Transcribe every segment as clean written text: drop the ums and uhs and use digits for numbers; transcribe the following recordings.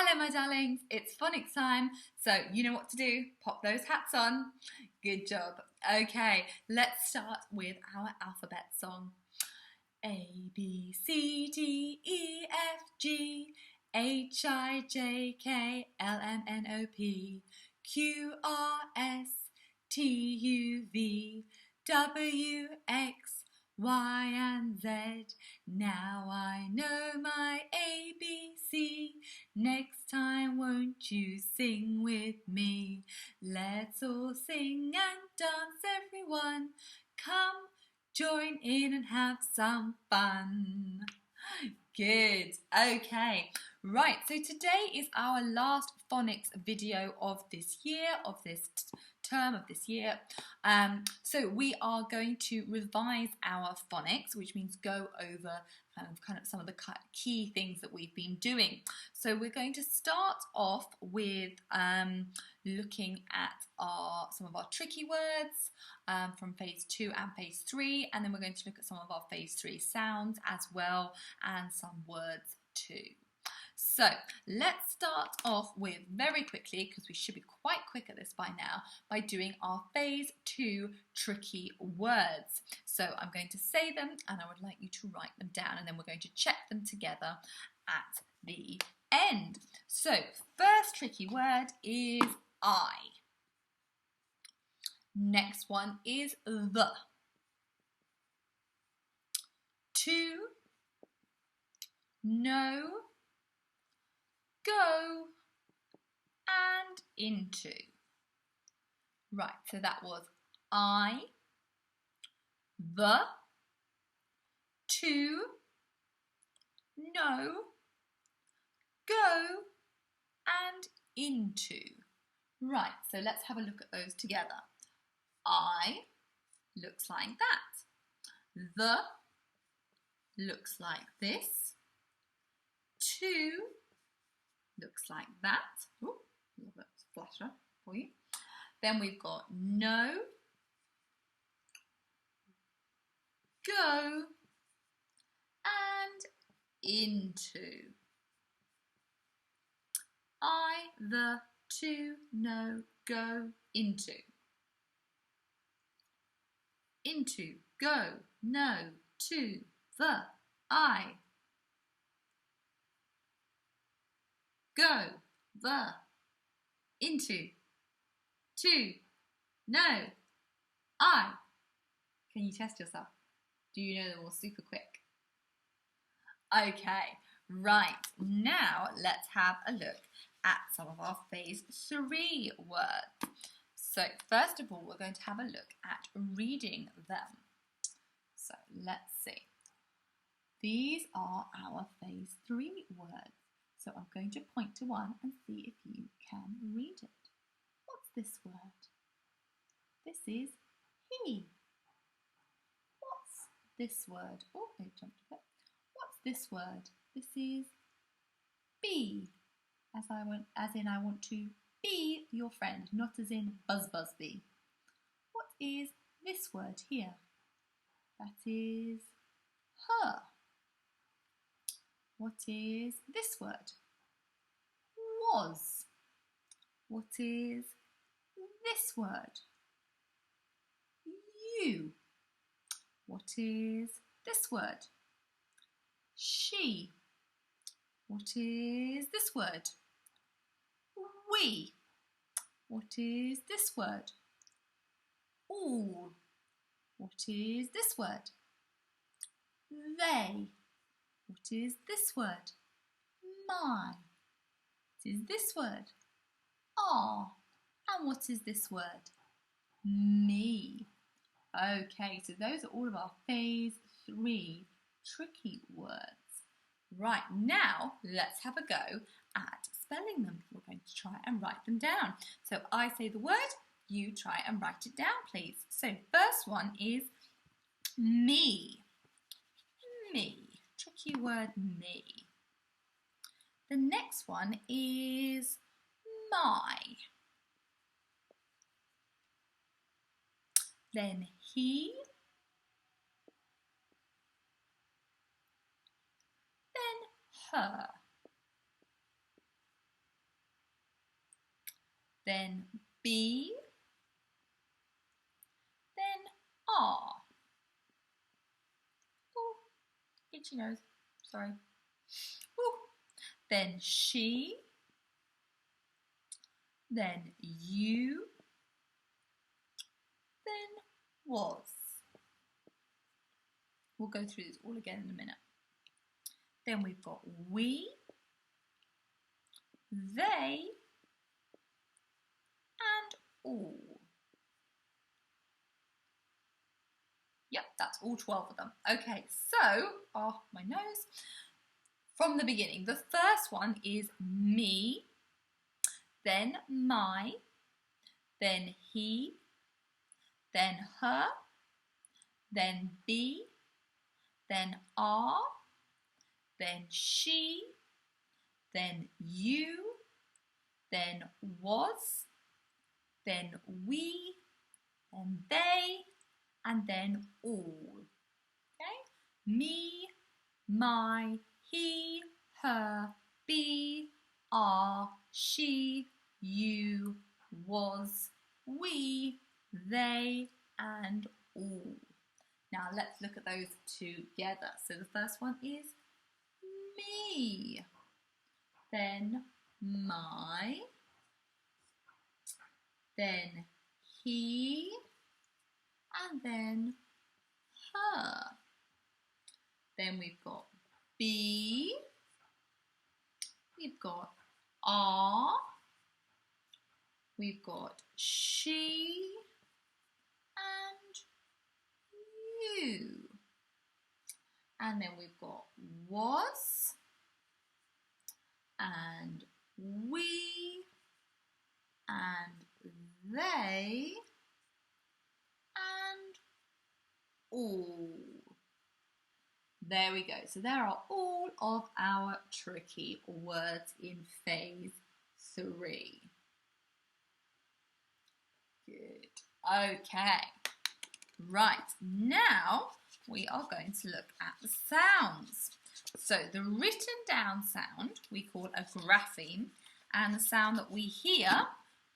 Hello my darlings, it's phonics time, so you know what to do, pop those hats on. Good job. Okay, let's start with our alphabet song. A, B, C, D, E, F, G, H, I, J, K, L, M, N, O, P, Q, R, S, T, U, V, W, X, Y, and Z. Now I know my ABC. Next time won't you sing with me? Let's all sing and dance, everyone. Come, join in and have some fun. Good. Okay. Right. So today is our last phonics video of this year, of this term, of this year. So we are going to revise our phonics, which means go over kind of some of the key things that we've been doing. So we're going to start off with looking at some of our tricky words from phase 2 and phase 3, and then we're going to look at some of our phase 3 sounds as well, and some words too. So let's start off with, very quickly, because we should be quite quick at this by now, by doing our phase 2 tricky words. So I'm going to say them and I would like you to write them down, and then we're going to check them together at the end. So first tricky word is I. Next one is the. 2, no, go, and into. Right, so that was I, the, 2, no, go, and into. Right, so let's have a look at those together. I looks like that. The looks like this. 2 looks like that. Ooh, a little bit flasher for you. Then we've got no, go, and into. I, the, 2, no, go, into. Into, go, no, to, the, I. Go, the, into, to, no, I. Can you test yourself? Do you know them all super quick? Okay, right, now let's have a look at some of our phase 3 words. So first of all, we're going to have a look at reading them. So let's see. These are our phase 3 words. So I'm going to point to one and see if you can read it. What's this word? This is he. What's this word? Oh, I jumped a bit. What's this word? This is be. As in I want to be your friend, not as in buzz bee. What is this word here? That is her. What is this word? Was. What is this word? You. What is this word? She. What is this word? We. What is this word? All. What is this word? They. What is this word? My. What is this word? Are. And what is this word? Me. Okay, so those are all of our phase 3 tricky words. Right, now let's have a go at spelling them. We're going to try and write them down. So I say the word, you try and write it down, please. So first one is me. Me. Tricky word, me. The next one is my. Then he. Then her. then B, then R. Oh, itchy nose, sorry. Ooh. Then she, then you, then was. We'll go through this all again in a minute. Then we've got we, they, and all. Yep, that's all 12 of them. Okay, so, oh, my nose. From the beginning, the first one is me, then my, then he, then her, then be, then are, then she, then you, then was, then we, then they, and then all. Okay? Me, my, he, her, be, are, she, you, was, we, they, and all. Now let's look at those together. So the first one is me, then my, then he, and then her. Then we've got be, we've got are, we've got she, and you. And then we've got was, and we, and they, and all. There we go. So there are all of our tricky words in phase 3. Good. Okay. Right. Now we are going to look at the sounds. So the written down sound we call a grapheme, and the sound that we hear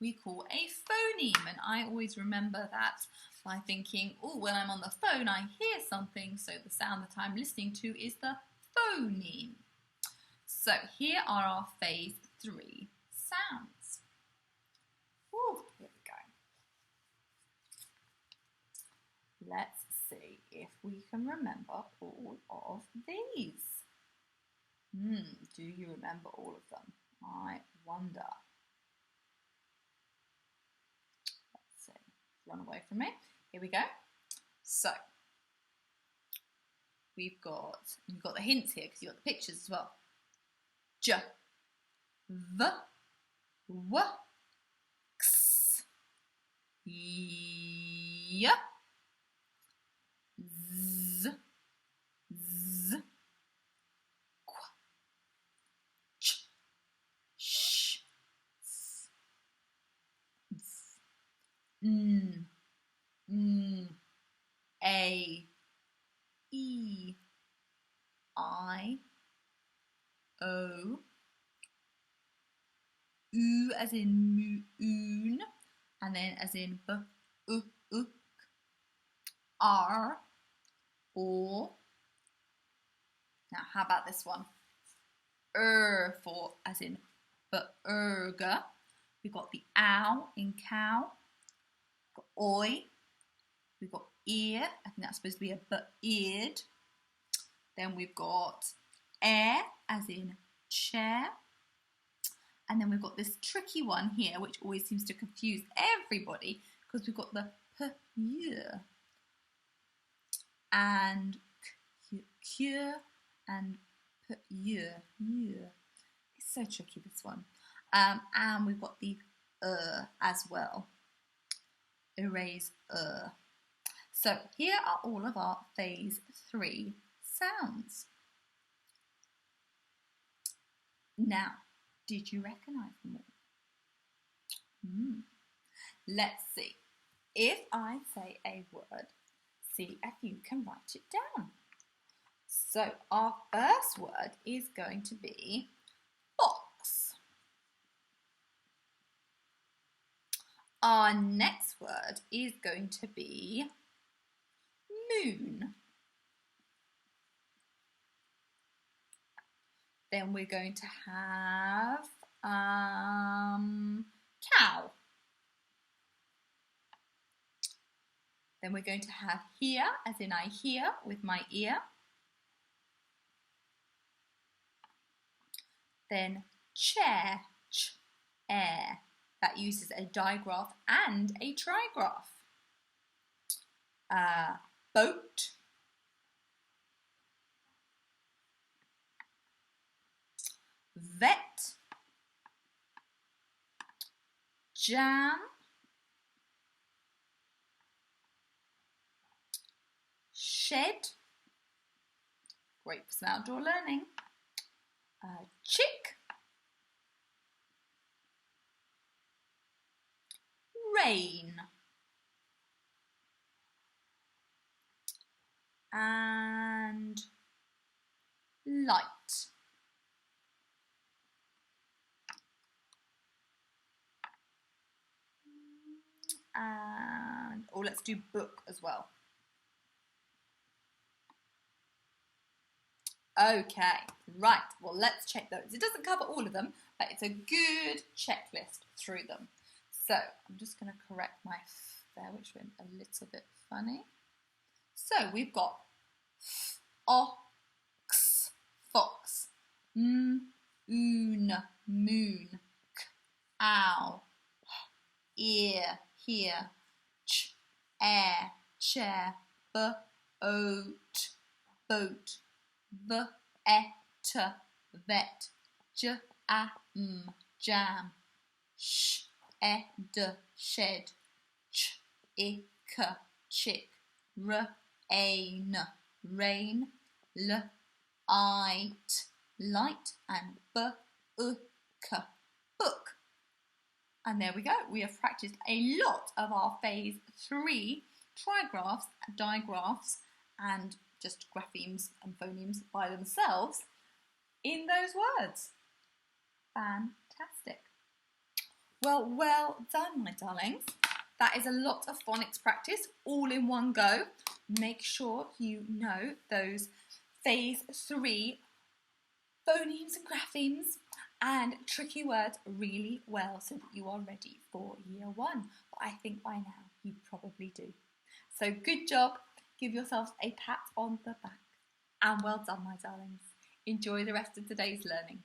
we call a phoneme. And I always remember that by thinking, oh, when I'm on the phone I hear something, so the sound that I'm listening to is the phoneme. So here are our phase 3 sounds. Ooh, here we go. Let's see if we can remember all of these. Do you remember all of them? I wonder. Let's see. Run away from me. Here we go. So you've got the hints here because you've got the pictures as well. J, V, W, X, Y, Z, Z, Qu, Ch, Sh, S, Z, N, A, E, I, O, U as in moon, and then as in b, uk, R, or. Now how about this one? For as in burger. We've got the ow in cow. We've got oi. We've got ear. I think that's supposed to be a eared. Then we've got air as in chair. And then we've got this tricky one here, which always seems to confuse everybody, because we've got the p-year and cure and p-year. It's so tricky, this one. And we've got the as well. Erase. So here are all of our phase 3 sounds. Now, did you recognise them all? Let's see. If I say a word, see if you can write it down. So our first word is going to be box. Our next word is going to be moon. Then we're going to have cow. Then we're going to have hear, as in I hear with my ear. Then chair, air. That uses a digraph and a trigraph. Boat. Vet. Jam. Shed. Great for some outdoor learning. Chick. Rain. And light. And let's do book as well. Okay, right, well let's check those. It doesn't cover all of them, but it's a good checklist through them. So I'm just going to correct my there, which went a little bit funny. So we've got ox, fox, oon, moon, owl, ear, here, air, chair, oat, boat, vet, jam, shed, chick, rain, light, and book. And there we go. We have practiced a lot of our phase 3 trigraphs, digraphs, and just graphemes and phonemes by themselves in those words. Fantastic. Well done, my darlings. That is a lot of phonics practice all in one go. Make sure you know those phase 3 phonemes and graphemes and tricky words really well so that you are ready for year 1. But I think by now you probably do. So good job. Give yourselves a pat on the back. And well done, my darlings. Enjoy the rest of today's learning.